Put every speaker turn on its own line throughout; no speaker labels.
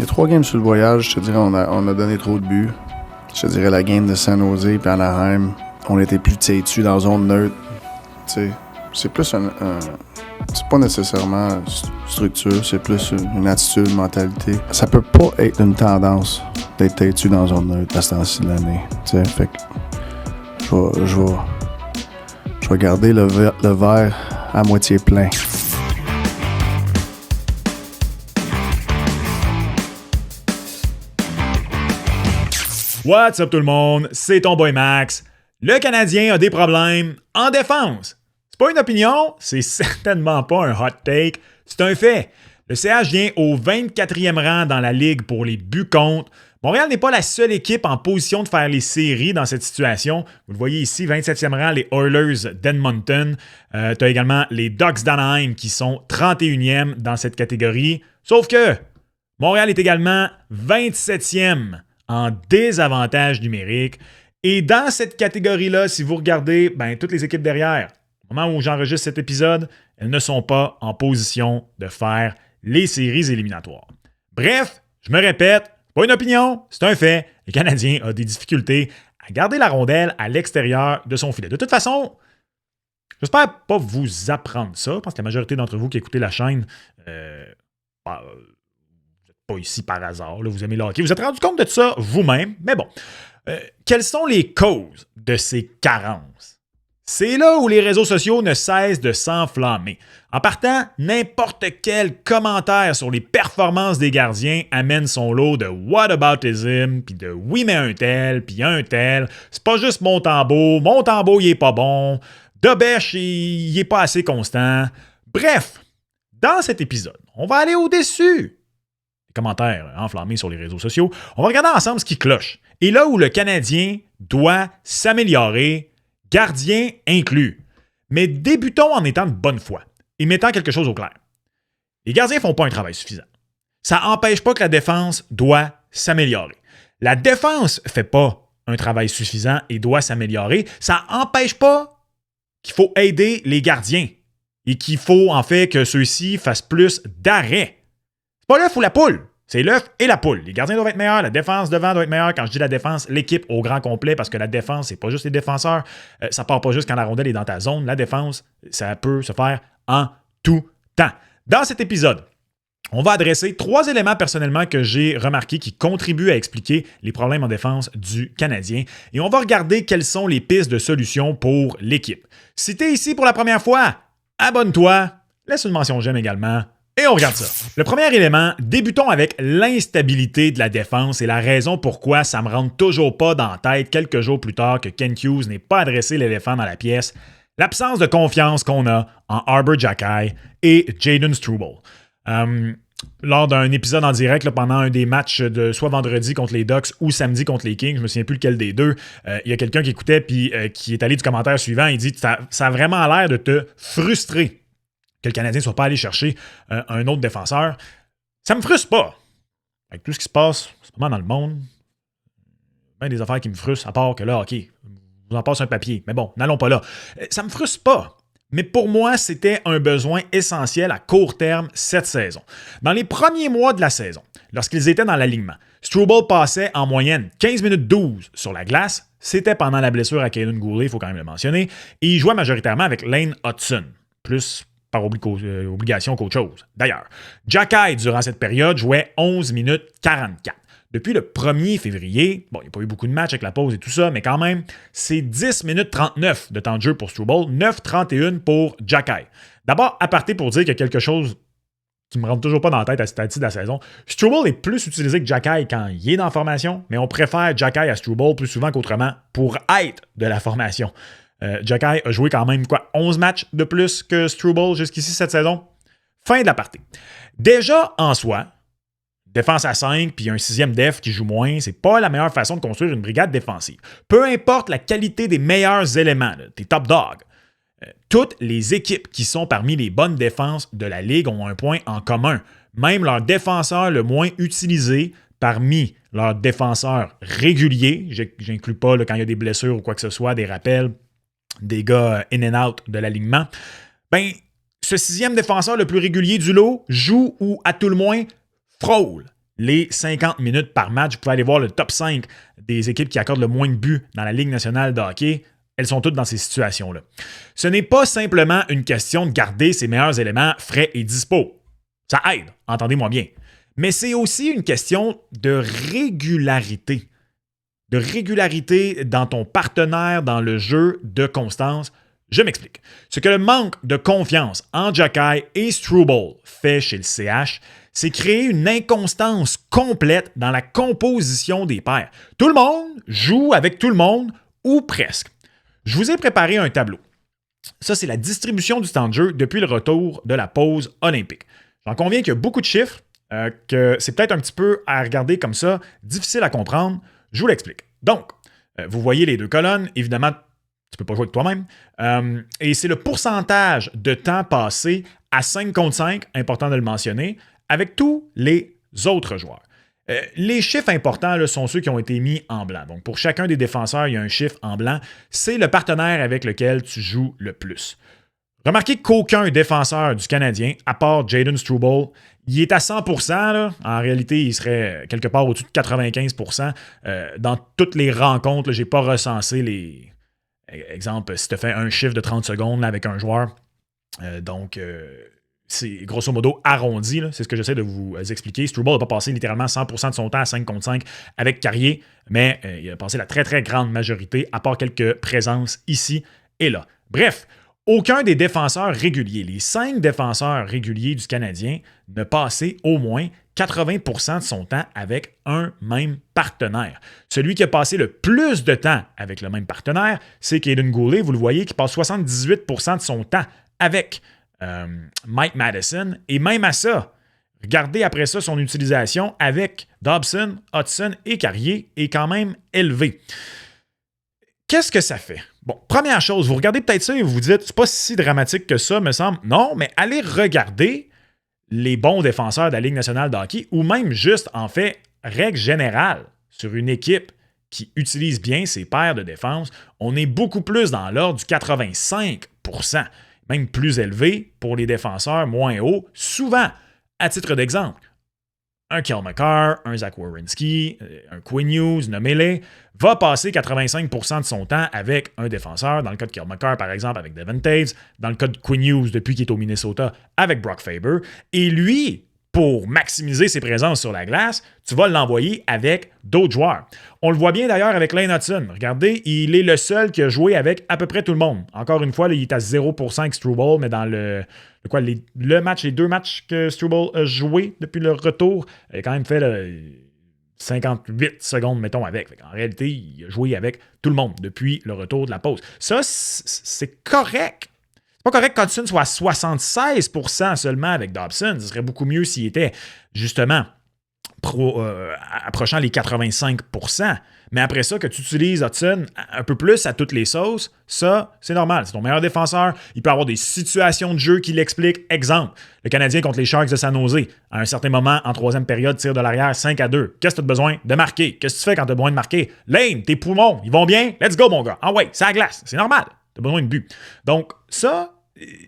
Il y a 3 games sur le voyage, je te dirais, on a donné trop de buts. Je te dirais la game de San Jose et Anaheim, on était plus têtus dans zone neutre. T'sais, c'est plus c'est pas nécessairement structure, c'est plus une attitude, une mentalité. Ça peut pas être une tendance d'être têtu dans zone neutre à ce temps-ci de l'année. T'sais, fait que je vais garder le verre à moitié plein.
What's up tout le monde, c'est ton boy Max. Le Canadien a des problèmes en défense. C'est pas une opinion, c'est certainement pas un hot take, c'est un fait. Le CH vient au 24e rang dans la ligue pour les buts contre. Montréal n'est pas la seule équipe en position de faire les séries dans cette situation. Vous le voyez ici, 27e rang, les Oilers d'Edmonton. Tu as également les Ducks d'Anaheim qui sont 31e dans cette catégorie. Sauf que Montréal est également 27e en désavantage numérique. Et dans cette catégorie-là, si vous regardez, toutes les équipes derrière, au moment où j'enregistre cet épisode, elles ne sont pas en position de faire les séries éliminatoires. Bref, je me répète, pas une opinion, c'est un fait. Le Canadien a des difficultés à garder la rondelle à l'extérieur de son filet. De toute façon, j'espère pas vous apprendre ça. Je pense que la majorité d'entre vous qui écoutez la chaîne, vous n'êtes pas ici par hasard. Là, vous aimez le hockey. Vous vous êtes rendu compte de ça vous-même. Mais bon, quelles sont les causes de ces carences? C'est là où les réseaux sociaux ne cessent de s'enflammer. En partant, n'importe quel commentaire sur les performances des gardiens amène son lot de whataboutism, puis de oui mais un tel, puis un tel. C'est pas juste Montembeault il est pas bon, Dobèche il est pas assez constant. Bref, dans cet épisode, on va aller au-dessus des commentaires enflammés sur les réseaux sociaux. On va regarder ensemble ce qui cloche. Et là où le Canadien doit s'améliorer, gardien inclus. Mais débutons en étant de bonne foi et mettant quelque chose au clair. Les gardiens ne font pas un travail suffisant. Ça n'empêche pas que la défense doit s'améliorer. La défense ne fait pas un travail suffisant et doit s'améliorer. Ça n'empêche pas qu'il faut aider les gardiens et qu'il faut en fait que ceux-ci fassent plus d'arrêts. C'est pas l'œuf ou la poule. C'est l'œuf et la poule. Les gardiens doivent être meilleurs, la défense devant doit être meilleure. Quand je dis la défense, l'équipe au grand complet, parce que la défense, c'est pas juste les défenseurs. Ça part pas juste quand la rondelle est dans ta zone. La défense, ça peut se faire en tout temps. Dans cet épisode, on va adresser 3 éléments personnellement que j'ai remarqués qui contribuent à expliquer les problèmes en défense du Canadien. Et on va regarder quelles sont les pistes de solutions pour l'équipe. Si tu es ici pour la première fois, abonne-toi, laisse une mention j'aime également. Et on regarde ça. Le premier élément, débutons avec l'instabilité de la défense et la raison pourquoi ça me rentre toujours pas dans la tête quelques jours plus tard que Kent Hughes n'ait pas adressé l'éléphant dans la pièce. L'absence de confiance qu'on a en Arber Xhekaj et Jayden Struble. Lors d'un épisode en direct là, pendant un des matchs de soit vendredi contre les Ducks ou samedi contre les Kings, je me souviens plus lequel des deux, il y a quelqu'un qui écoutait puis qui est allé du commentaire suivant, il dit ça a vraiment l'air de te frustrer que le Canadien ne soit pas allé chercher un autre défenseur. Ça me frustre pas. Avec tout ce qui se passe en ce moment dans le monde, bien des affaires qui me frustrent, à part que là, OK, vous en passe un papier. Mais bon, n'allons pas là. Ça me frustre pas. Mais pour moi, c'était un besoin essentiel à court terme cette saison. Dans les premiers mois de la saison, lorsqu'ils étaient dans l'alignement, Struble passait en moyenne 15 minutes 12 sur la glace. C'était pendant la blessure à Kaden Guhle, il faut quand même le mentionner. Et il jouait majoritairement avec Lane Hutson. Plus par obligation qu'autre chose. D'ailleurs, Xhekaj, durant cette période, jouait 11 minutes 44. Depuis le 1er février, il n'y a pas eu beaucoup de matchs avec la pause et tout ça, mais quand même, c'est 10 minutes 39 de temps de jeu pour Struble, 9,31 pour Xhekaj. D'abord, aparté pour dire qu'il y a quelque chose qui ne me rentre toujours pas dans la tête à ce stade-ci de la saison. Struble est plus utilisé que Xhekaj quand il est dans la formation, mais on préfère Xhekaj à Struble plus souvent qu'autrement pour être de la formation. Xhekaj a joué quand même 11 matchs de plus que Struble jusqu'ici cette saison. Fin de la partie. Déjà, en soi, défense à 5 puis un 6e def qui joue moins, c'est pas la meilleure façon de construire une brigade défensive. Peu importe la qualité des meilleurs éléments, tes top dogs, toutes les équipes qui sont parmi les bonnes défenses de la Ligue ont un point en commun. Même leur défenseur le moins utilisé parmi leurs défenseurs réguliers, j'inclus pas quand il y a des blessures ou quoi que ce soit, des rappels, des gars in and out de l'alignement, ce 6e défenseur le plus régulier du lot joue ou à tout le moins frôle les 50 minutes par match. Vous pouvez aller voir le top 5 des équipes qui accordent le moins de buts dans la Ligue nationale de hockey. Elles sont toutes dans ces situations-là. Ce n'est pas simplement une question de garder ses meilleurs éléments frais et dispo. Ça aide, entendez-moi bien. Mais c'est aussi une question de régularité. De régularité dans ton partenaire, dans le jeu, de constance. Je m'explique. Ce que le manque de confiance en Xhekaj et Struble fait chez le CH, c'est créer une inconstance complète dans la composition des paires. Tout le monde joue avec tout le monde, ou presque. Je vous ai préparé un tableau. Ça, c'est la distribution du temps de jeu depuis le retour de la pause olympique. J'en conviens qu'il y a beaucoup de chiffres, que c'est peut-être un petit peu à regarder comme ça, difficile à comprendre. Je vous l'explique. Donc, vous voyez les deux colonnes. Évidemment, tu ne peux pas jouer avec toi-même. Et c'est le pourcentage de temps passé à 5 contre 5, important de le mentionner, avec tous les autres joueurs. Les chiffres importants là, sont ceux qui ont été mis en blanc. Donc, pour chacun des défenseurs, il y a un chiffre en blanc. C'est le partenaire avec lequel tu joues le plus. Remarquez qu'aucun défenseur du Canadien, à part Jayden Struble, il est à 100%. Là. En réalité, il serait quelque part au-dessus de 95%. Dans toutes les rencontres, je n'ai pas recensé les... Exemple, si tu fais un chiffre de 30 secondes là, avec un joueur, c'est grosso modo arrondi, là, c'est ce que j'essaie de vous expliquer. Struble n'a pas passé littéralement 100% de son temps à 5 contre 5 avec Carrier, mais il a passé la très très grande majorité, à part quelques présences ici et là. Bref, aucun des défenseurs réguliers, les 5 défenseurs réguliers du Canadien, ne passaient au moins 80% de son temps avec un même partenaire. Celui qui a passé le plus de temps avec le même partenaire, c'est Kaiden Guhle, vous le voyez, qui passe 78% de son temps avec Mike Madison. Et même à ça, regardez après ça, son utilisation avec Dobson, Hudson et Carrier est quand même élevée. Qu'est-ce que ça fait? Bon, première chose, vous regardez peut-être ça et vous vous dites, c'est pas si dramatique que ça, me semble. Non, mais allez regarder les bons défenseurs de la Ligue nationale de hockey ou même juste, en fait, règle générale sur une équipe qui utilise bien ses paires de défense. On est beaucoup plus dans l'ordre du 85%. Même plus élevé pour les défenseurs moins hauts, souvent, à titre d'exemple. Un Cale Makar, un Zach Werenski, un Quinn Hughes, nommez-les, va passer 85% de son temps avec un défenseur, dans le cas de Cale Makar, par exemple, avec Devon Toews, dans le cas de Quinn Hughes, depuis qu'il est au Minnesota, avec Brock Faber. Et lui, pour maximiser ses présences sur la glace, tu vas l'envoyer avec d'autres joueurs. On le voit bien d'ailleurs avec Lane Hudson. Regardez, il est le seul qui a joué avec à peu près tout le monde. Encore une fois, là, il est à 0% avec Struble, mais dans les deux matchs que Struble a joué depuis le retour, il a quand même fait 58 secondes, mettons, avec. En réalité, il a joué avec tout le monde depuis le retour de la pause. Ça, c'est correct. C'est pas correct qu'Hudson soit à 76% seulement avec Dobson. Ce serait beaucoup mieux s'il était, justement, approchant les 85%. Mais après ça, que tu utilises Hudson un peu plus à toutes les sauces, ça, c'est normal. C'est ton meilleur défenseur. Il peut avoir des situations de jeu qui l'expliquent. Exemple, le Canadien contre les Sharks de San Jose. À un certain moment, en troisième période, tire de l'arrière 5-2. Qu'est-ce que tu as besoin de marquer? Qu'est-ce que tu fais quand tu as besoin de marquer? Lane, tes poumons, ils vont bien? Let's go, mon gars. Ah ouais, c'est à la glace. C'est normal. Tu as besoin de but. Donc, ça,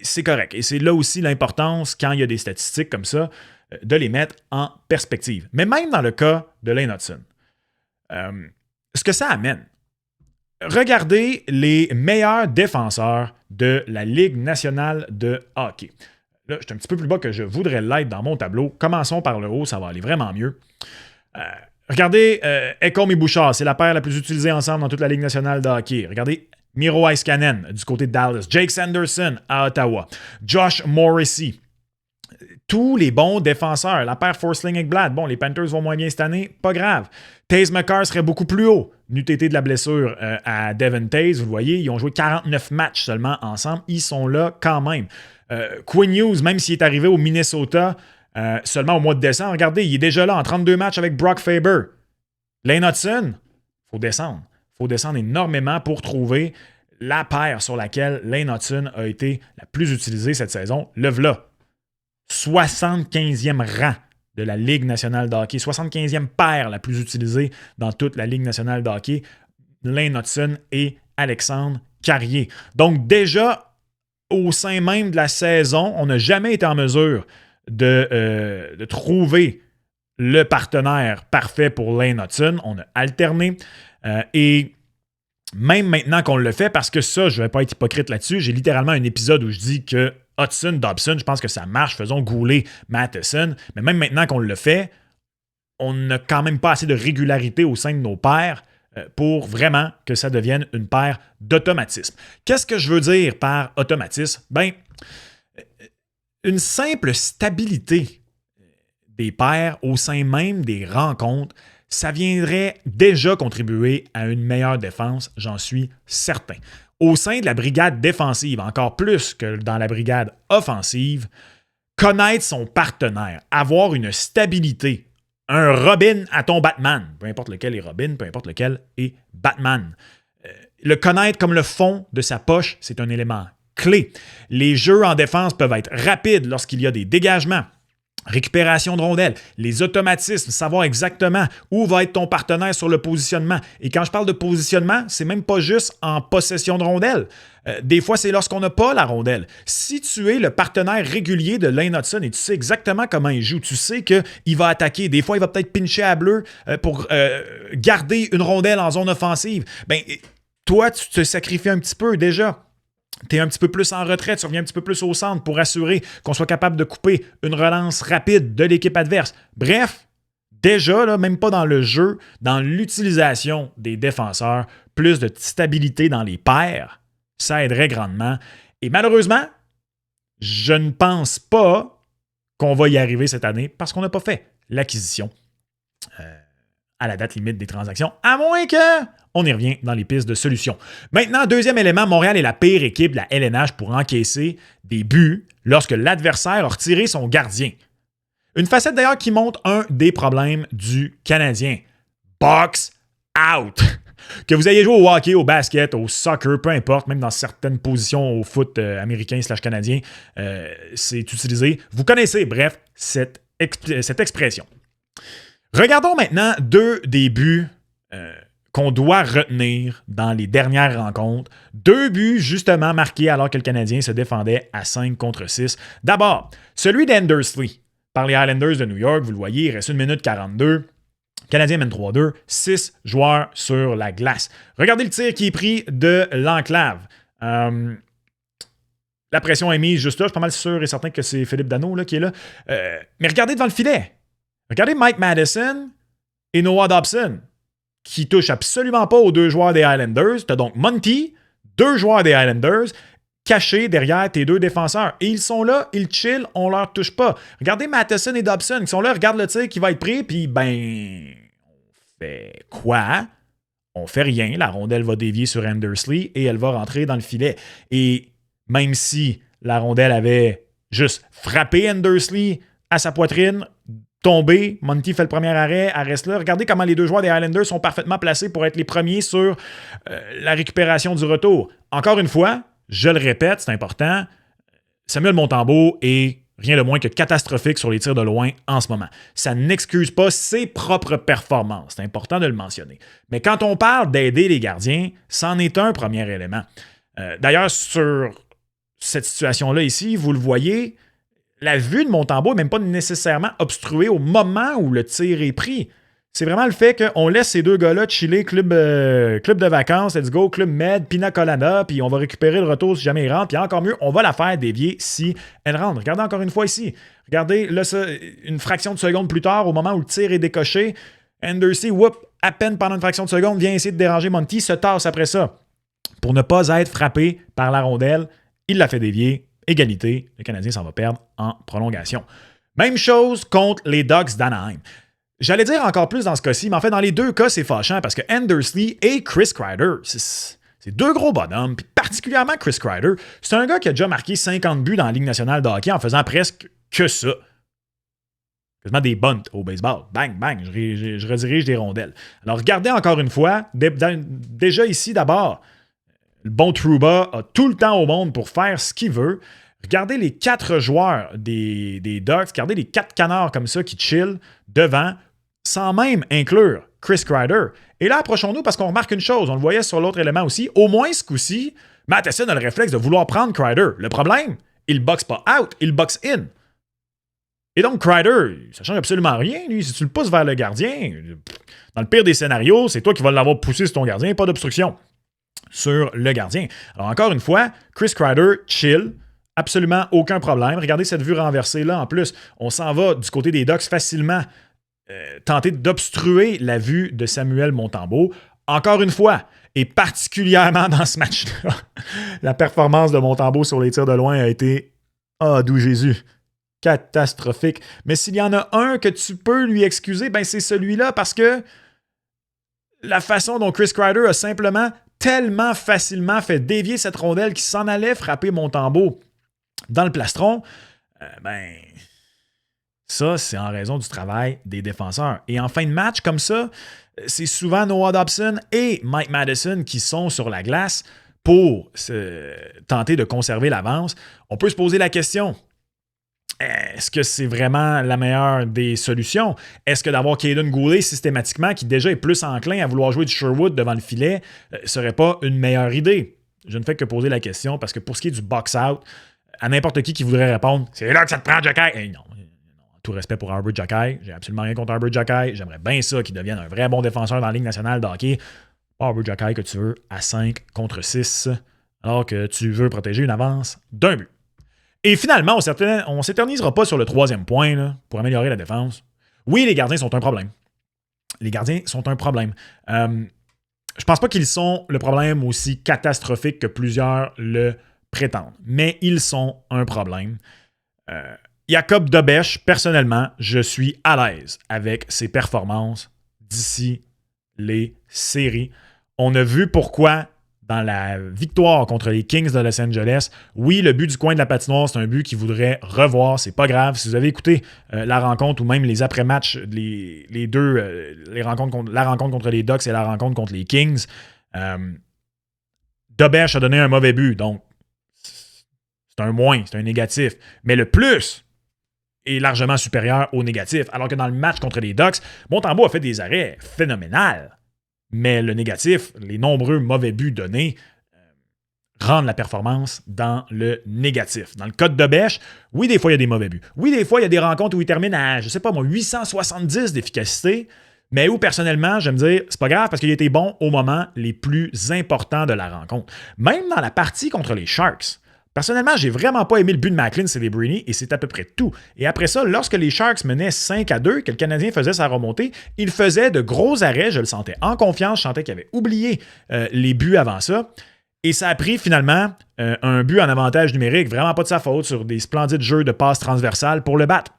c'est correct. Et c'est là aussi l'importance, quand il y a des statistiques comme ça, de les mettre en perspective. Mais même dans le cas de Lane Hudson, ce que ça amène, regardez les meilleurs défenseurs de la Ligue nationale de hockey. Là, je suis un petit peu plus bas que je voudrais l'être dans mon tableau. Commençons par le haut, ça va aller vraiment mieux. Regardez Ekholm et Bouchard, c'est la paire la plus utilisée ensemble dans toute la Ligue nationale de hockey. Regardez Miro Heiskanen du côté de Dallas, Jake Sanderson à Ottawa, Josh Morrissey. Tous les bons défenseurs. La paire Forsling et Blad. Bon, les Panthers vont moins bien cette année. Pas grave. Taze Makar serait beaucoup plus haut. N'eût été de la blessure à Devon Toews. Vous le voyez, ils ont joué 49 matchs seulement ensemble. Ils sont là quand même. Quinn Hughes, même s'il est arrivé au Minnesota seulement au mois de décembre, regardez, il est déjà là en 32 matchs avec Brock Faber. Lane Hudson, il faut descendre. Il faut descendre énormément pour trouver la paire sur laquelle Lane Hudson a été la plus utilisée cette saison. Le v'là. 75e rang de la Ligue nationale de hockey. 75e paire la plus utilisée dans toute la Ligue nationale de hockey. Lane Hudson et Alexandre Carrier. Donc déjà, au sein même de la saison, on n'a jamais été en mesure de trouver le partenaire parfait pour Lane Hutson. On a alterné. Et même maintenant qu'on le fait, parce que ça, je ne vais pas être hypocrite là-dessus, j'ai littéralement un épisode où je dis que Hutson, Dobson, je pense que ça marche, faisons Goulet, Matheson. Mais même maintenant qu'on le fait, on n'a quand même pas assez de régularité au sein de nos paires pour vraiment que ça devienne une paire d'automatisme. Qu'est-ce que je veux dire par automatisme? Ben, une simple stabilité des paires au sein même des rencontres, ça viendrait déjà contribuer à une meilleure défense, j'en suis certain. Au sein de la brigade défensive, encore plus que dans la brigade offensive, connaître son partenaire, avoir une stabilité, un Robin à ton Batman, peu importe lequel est Robin, peu importe lequel est Batman. Le connaître comme le fond de sa poche, c'est un élément clé. Les jeux en défense peuvent être rapides lorsqu'il y a des dégagements. Récupération de rondelles, les automatismes, savoir exactement où va être ton partenaire sur le positionnement. Et quand je parle de positionnement, c'est même pas juste en possession de rondelles. Des fois, c'est lorsqu'on n'a pas la rondelle. Si tu es le partenaire régulier de Lane Hutson et tu sais exactement comment il joue, tu sais qu'il va attaquer, des fois, il va peut-être pincher à bleu pour garder une rondelle en zone offensive, bien, toi, tu te sacrifies un petit peu déjà. Tu es un petit peu plus en retrait, tu reviens un petit peu plus au centre pour assurer qu'on soit capable de couper une relance rapide de l'équipe adverse. Bref, déjà, là, même pas dans le jeu, dans l'utilisation des défenseurs, plus de stabilité dans les paires, ça aiderait grandement. Et malheureusement, je ne pense pas qu'on va y arriver cette année parce qu'on n'a pas fait l'acquisition à la date limite des transactions, à moins que on y revient dans les pistes de solutions. Maintenant, deuxième élément, Montréal est la pire équipe de la LNH pour encaisser des buts lorsque l'adversaire a retiré son gardien. Une facette d'ailleurs qui montre un des problèmes du Canadien. Box out! Que vous ayez joué au hockey, au basket, au soccer, peu importe, même dans certaines positions au foot américain / canadien, c'est utilisé. Vous connaissez, bref, cette expression. Regardons maintenant deux des buts qu'on doit retenir dans les dernières rencontres. Deux buts justement marqués alors que le Canadien se défendait à 5 contre 6. D'abord, celui d'Endersley par les Islanders de New York. Vous le voyez, il reste 1 minute 42. Le Canadien mène 3-2. 6 joueurs sur la glace. Regardez le tir qui est pris de l'enclave. La pression est mise juste là. Je suis pas mal sûr et certain que c'est Philippe Danault là, qui est là. Mais regardez devant le filet. Regardez Mike Madison et Noah Dobson, qui touchent absolument pas aux deux joueurs des Islanders. Tu as donc Monty, 2 joueurs des Islanders, cachés derrière tes 2 défenseurs. Et ils sont là, ils chillent, on leur touche pas. Regardez Matheson et Dobson qui sont là, regarde le tir qui va être pris, puis ben, on fait quoi? On fait rien. La rondelle va dévier sur Endersley et elle va rentrer dans le filet. Et même si la rondelle avait juste frappé Endersley à sa poitrine, tombé, Monty fait le premier arrêt, elle reste là. Regardez comment les 2 joueurs des Highlanders sont parfaitement placés pour être les premiers sur la récupération du retour. Encore une fois, je le répète, c'est important, Samuel Montembeault est rien de moins que catastrophique sur les tirs de loin en ce moment. Ça n'excuse pas ses propres performances, c'est important de le mentionner. Mais quand on parle d'aider les gardiens, c'en est un premier élément. D'ailleurs, sur cette situation-là ici, vous le voyez, la vue de Montembeault n'est même pas nécessairement obstruée au moment où le tir est pris. C'est vraiment le fait qu'on laisse ces 2 gars-là chiller, club de vacances, let's go, club med, pina colada, puis on va récupérer le retour si jamais il rentre, puis encore mieux, on va la faire dévier si elle rentre. Regardez encore une fois ici. Regardez, là, ça, une fraction de seconde plus tard, au moment où le tir est décoché, Endersley, à peine pendant une fraction de seconde, vient essayer de déranger Monty, se tasse après ça. Pour ne pas être frappé par la rondelle, il l'a fait dévier. Égalité, le Canadien s'en va perdre en prolongation. Même chose contre les Ducks d'Anaheim. J'allais dire encore plus dans ce cas-ci, mais en fait, dans les 2 cas, c'est fâchant parce que Endersley et Chris Kreider, c'est 2 gros bonhommes, puis particulièrement Chris Kreider, c'est un gars qui a déjà marqué 50 buts dans la Ligue nationale de hockey en faisant presque que ça. Quasiment des bunts au baseball. Bang, bang, je redirige des rondelles. Alors, regardez encore une fois, déjà ici, d'abord, le bon Trouba a tout le temps au monde pour faire ce qu'il veut. Regardez les 4 joueurs des Ducks, regardez les 4 canards comme ça qui chillent devant, sans même inclure Chris Kreider. Et là, approchons-nous parce qu'on remarque une chose, on le voyait sur l'autre élément aussi, au moins ce coup-ci, Matheson a le réflexe de vouloir prendre Kreider. Le problème, il boxe pas out, il boxe in. Et donc, Kreider, ça change absolument rien, lui. Si tu le pousses vers le gardien, dans le pire des scénarios, c'est toi qui vas l'avoir poussé sur ton gardien, pas d'obstruction sur le gardien. Alors, encore une fois, Chris Kreider, chill, absolument aucun problème. Regardez cette vue renversée-là. En plus, on s'en va du côté des Ducks facilement tenter d'obstruer la vue de Samuel Montembeault. Encore une fois, et particulièrement dans ce match-là, la performance de Montembeault sur les tirs de loin a été « Ah, d'où Jésus !» catastrophique. Mais s'il y en a un que tu peux lui excuser, ben c'est celui-là parce que la façon dont Chris Kreider a simplement tellement facilement fait dévier cette rondelle qui s'en allait frapper Montembeault dans le plastron, ça, c'est en raison du travail des défenseurs. Et en fin de match, comme ça, c'est souvent Noah Dobson et Mike Madison qui sont sur la glace pour tenter de conserver l'avance. On peut se poser la question, est-ce que c'est vraiment la meilleure des solutions? Est-ce que d'avoir Caden Goulet systématiquement, qui déjà est plus enclin à vouloir jouer du Sherwood devant le filet, serait pas une meilleure idée? Je ne fais que poser la question parce que pour ce qui est du box-out, à n'importe qui voudrait répondre « C'est là que ça te prend, Jacky! » Non, tout respect pour Arbor Jacky. J'ai absolument rien contre Arbor Jacky. J'aimerais bien ça qu'il devienne un vrai bon défenseur dans la Ligue nationale de hockey. Pas Arbor Jacky que tu veux à 5 contre 6 alors que tu veux protéger une avance d'un but. Et finalement, on ne s'éternisera pas sur le troisième point là, pour améliorer la défense. Oui, les gardiens sont un problème. Les gardiens sont un problème. Je pense pas qu'ils sont le problème aussi catastrophique que plusieurs le prétendent. Mais ils sont un problème. Jakub Dobeš, personnellement, je suis à l'aise avec ses performances d'ici les séries. On a vu pourquoi dans la victoire contre les Kings de Los Angeles, oui, le but du coin de la patinoire, c'est un but qu'il voudrait revoir. C'est pas grave. Si vous avez écouté la rencontre ou même les après-matchs, les deux, la rencontre contre les Ducks et la rencontre contre les Kings, Dobeš a donné un mauvais but. Donc, c'est un moins, c'est un négatif. Mais le plus est largement supérieur au négatif. Alors que dans le match contre les Ducks, Montembeault a fait des arrêts phénoménaux. Mais le négatif, les nombreux mauvais buts donnés, rendent la performance dans le négatif. Dans le cas de Dobeš, oui, des fois, il y a des mauvais buts. Oui, des fois, il y a des rencontres où il termine à, 870 d'efficacité, mais où, personnellement, je vais me dire, c'est pas grave parce qu'il a été bon au moment les plus importants de la rencontre. Même dans la partie contre les Sharks, personnellement, j'ai vraiment pas aimé le but de Macklin Celebrini et c'est à peu près tout. Et après ça, lorsque les Sharks menaient 5-2, que le Canadien faisait sa remontée, il faisait de gros arrêts, je le sentais en confiance, je sentais qu'il avait oublié les buts avant ça. Et ça a pris finalement un but en avantage numérique, vraiment pas de sa faute, sur des splendides jeux de passes transversales pour le battre.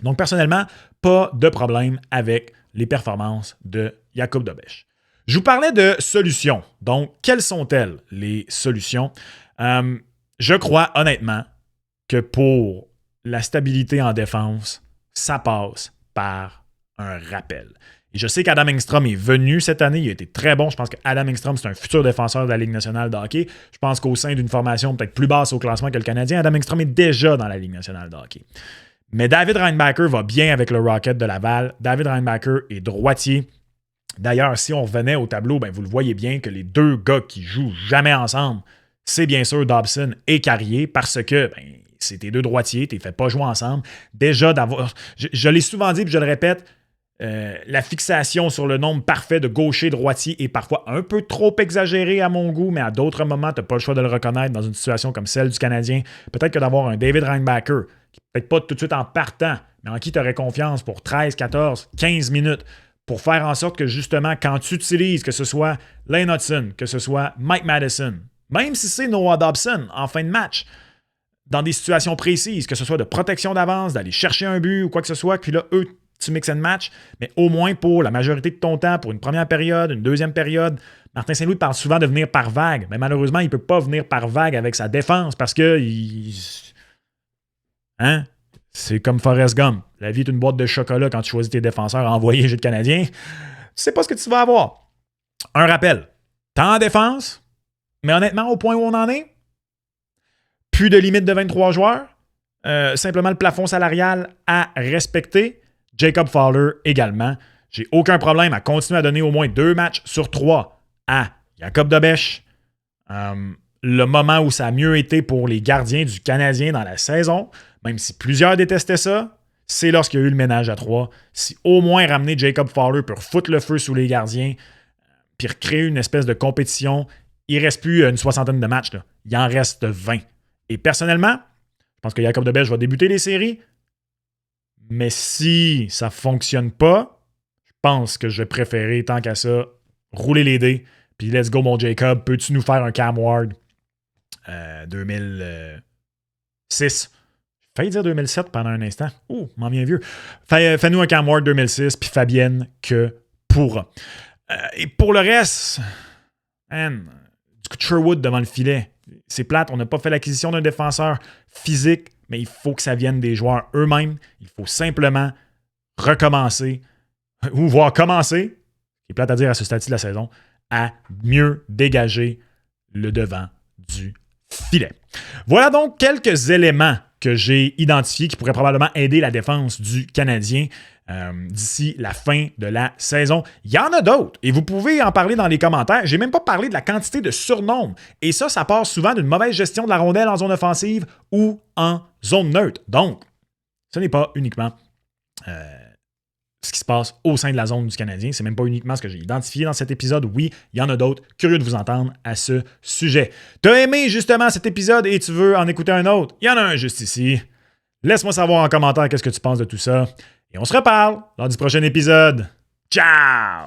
Donc personnellement, pas de problème avec les performances de Jakub Dobeš. Je vous parlais de solutions. Donc, quelles sont-elles les solutions? Je crois honnêtement que pour la stabilité en défense, ça passe par un rappel. Et je sais qu'Adam Engstrom est venu cette année, il a été très bon. Je pense qu'Adam Engstrom, c'est un futur défenseur de la Ligue nationale de hockey. Je pense qu'au sein d'une formation peut-être plus basse au classement que le Canadien, Adam Engstrom est déjà dans la Ligue nationale de hockey. Mais David Reinbacher va bien avec le Rocket de Laval. David Reinbacher est droitier. D'ailleurs, si on revenait au tableau, vous le voyez bien que les deux gars qui jouent jamais ensemble, c'est bien sûr Dobson et Carrier parce que c'est tes deux droitiers, tu ne les fais pas jouer ensemble. Déjà, je l'ai souvent dit et je le répète, la fixation sur le nombre parfait de gauchers-droitiers est parfois un peu trop exagérée à mon goût, mais à d'autres moments, tu n'as pas le choix de le reconnaître dans une situation comme celle du Canadien. Peut-être que d'avoir un David Reinbacher, qui peut-être pas tout de suite en partant, mais en qui tu aurais confiance pour 13, 14, 15 minutes, pour faire en sorte que justement, quand tu utilises, que ce soit Lane Hudson, que ce soit Mike Madison, même si c'est Noah Dobson en fin de match, dans des situations précises, que ce soit de protection d'avance, d'aller chercher un but ou quoi que ce soit, puis là, eux, tu mix and match, mais au moins pour la majorité de ton temps, pour une première période, une deuxième période. Martin Saint-Louis parle souvent de venir par vague, mais malheureusement, il ne peut pas venir par vague avec sa défense parce que c'est comme Forrest Gump. La vie est une boîte de chocolat quand tu choisis tes défenseurs à envoyer chez le Canadien. Tu sais pas ce que tu vas avoir. Un rappel, temps en défense, mais honnêtement, au point où on en est, plus de limite de 23 joueurs, simplement le plafond salarial à respecter. Jacob Fowler également. J'ai aucun problème à continuer à donner au moins 2 matchs sur 3 à Jakub Dobeš. Le moment où ça a mieux été pour les gardiens du Canadien dans la saison, même si plusieurs détestaient ça, c'est lorsqu'il y a eu le ménage à 3. Si au moins ramener Jacob Fowler pour foutre le feu sous les gardiens, puis recréer une espèce de compétition, il ne reste plus une soixantaine de matchs. Là. Il en reste 20. Et personnellement, je pense que Jacob Debelle va débuter les séries. Mais si ça ne fonctionne pas, je pense que je vais préférer, tant qu'à ça, rouler les dés. Puis let's go, mon Jacob. Peux-tu nous faire un Cam Ward 2006? J'ai failli dire 2007 pendant un instant. Ouh, m'en viens vieux. Fais-nous un Cam Ward 2006, puis Fabienne que pourra. Et pour le reste, man, du coup de Sherwood devant le filet. C'est plate, on n'a pas fait l'acquisition d'un défenseur physique, mais il faut que ça vienne des joueurs eux-mêmes. Il faut simplement recommencer, ou voir commencer, c'est plate à dire à ce stade de la saison, à mieux dégager le devant du filet. Voilà donc quelques éléments que j'ai identifiés qui pourraient probablement aider la défense du Canadien d'ici la fin de la saison. Il y en a d'autres et vous pouvez en parler dans les commentaires. J'ai même pas parlé de la quantité de surnombres. Et ça part souvent d'une mauvaise gestion de la rondelle en zone offensive ou en zone neutre. Donc, ce n'est pas uniquement ce qui se passe au sein de la zone du Canadien. C'est même pas uniquement ce que j'ai identifié dans cet épisode. Oui, il y en a d'autres. Curieux de vous entendre à ce sujet. T'as aimé justement cet épisode et tu veux en écouter un autre? Il y en a un juste ici. Laisse-moi savoir en commentaire qu'est-ce que tu penses de tout ça. Et on se reparle lors du prochain épisode. Ciao!